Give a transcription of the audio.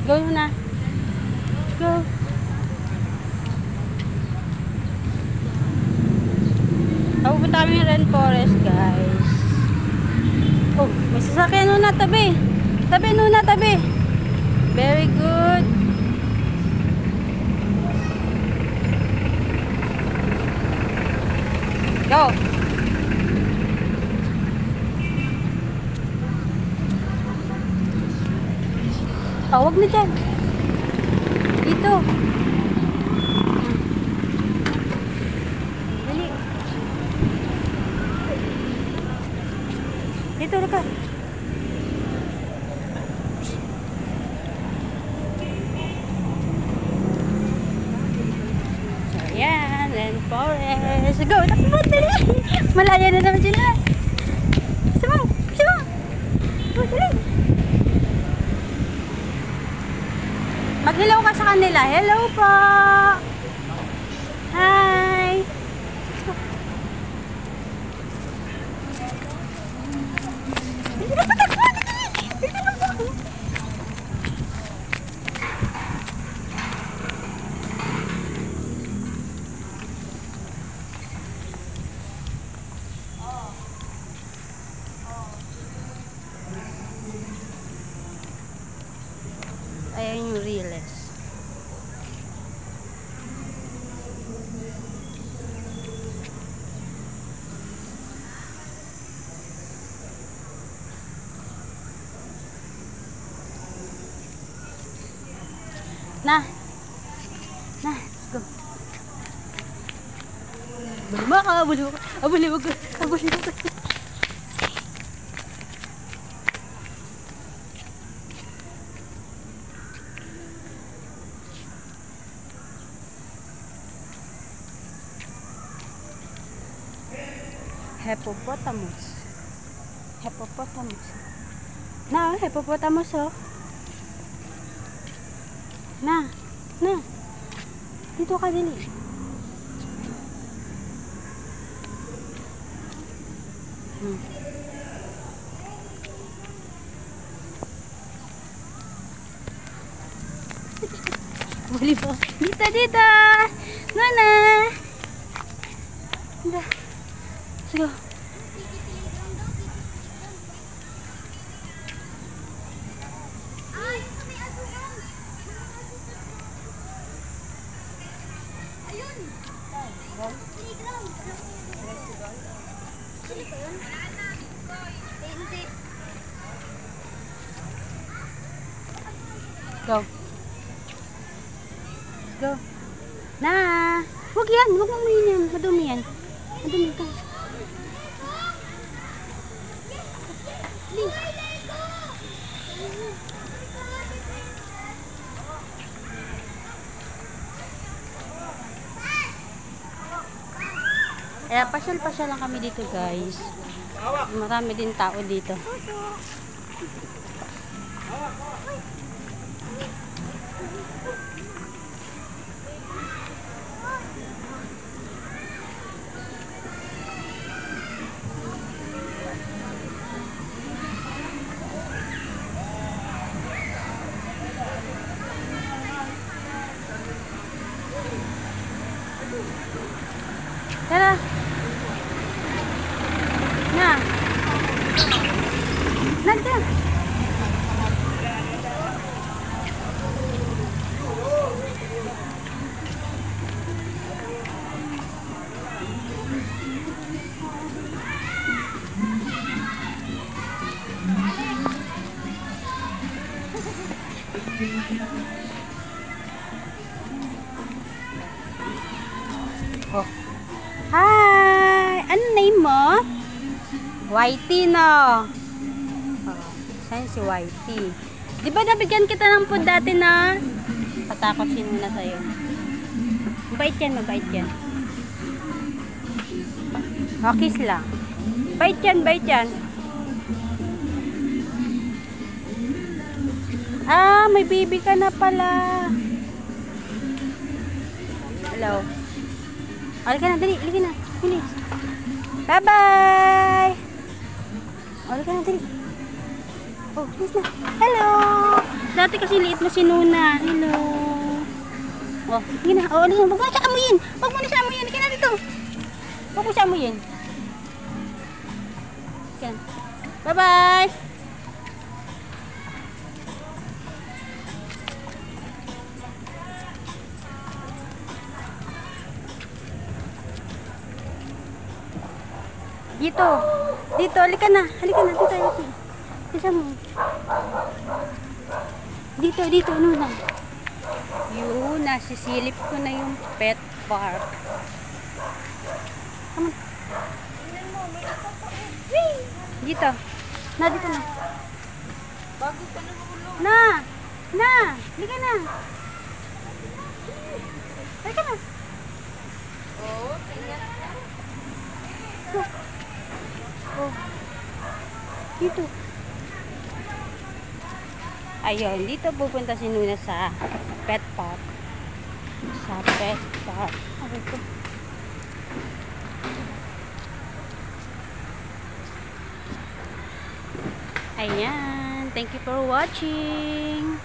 Go na. Let's go. Pupunta kami ng rainforest, guys. Oh, may sasakyan Nuna, tabi. Tabi, Nuna, tabi. Very good. Go. Oh, wag na dyan. Dito. Dali. Dito, laka. So, yan. Rainforest. Go. Takbo, dali. Malaya na naman sila. Sama. Sama. Go, dali. Mag-hello ka sa kanila. Hello po. Hi. Ayan yung Riles. Na. Let's go. Bulma ka, bulma ka. Abulibog ka, abulibog ka. Hippopotamus. Hippopotamus. Na, hippopotamus, oh. Na. Dito ka, dili. Buli po. Dito. Nana. Let's go. Go. Go. Na. Huwag yan. Huwag mong yan. Madumi yan. Madumi ka. Kaya pasyal-pasyal lang kami dito, guys. Marami din tao dito. Tara. Na. Nandiyan. Oh. Hi! Ano name mo? Whitey, no? Oh, saan si Whitey? Di ba nabigyan kita ng food dati na? Patakot si Nuna sa'yo. Mabait yan, mabait yan. Oh, kiss lang. Bait yan, bait yan. Ah, may baby ka na pala. Hello. Halika na, dali. Halika na. Bilis. Bye-bye. Halika na, dali. Oh, bilis na. Hello. Dati kasi liit mo si Nuna. Hello. Oh, yun na. Oh, huwag mo na siya amuyin. Huwag mo na siya amuyin. Kaya na dito. Huwag mo siya amuyin. Yan. Bye-bye. Dito. Dito. Halika na. Halika na. Dito. Dito. Isa mo. Dito. Dito. Nuna. Yun. Nasisilip ko na yung pet park. Come on. Dito. Na. Dito na. Bago ka na ulo. Na. Na. Halika na. Halika na. Oo, tingnan. Oh. Dito. Ayun, dito pupunta si Nuna sa pet park. Sa pet park. Okay ko. Ayan. Thank you for watching.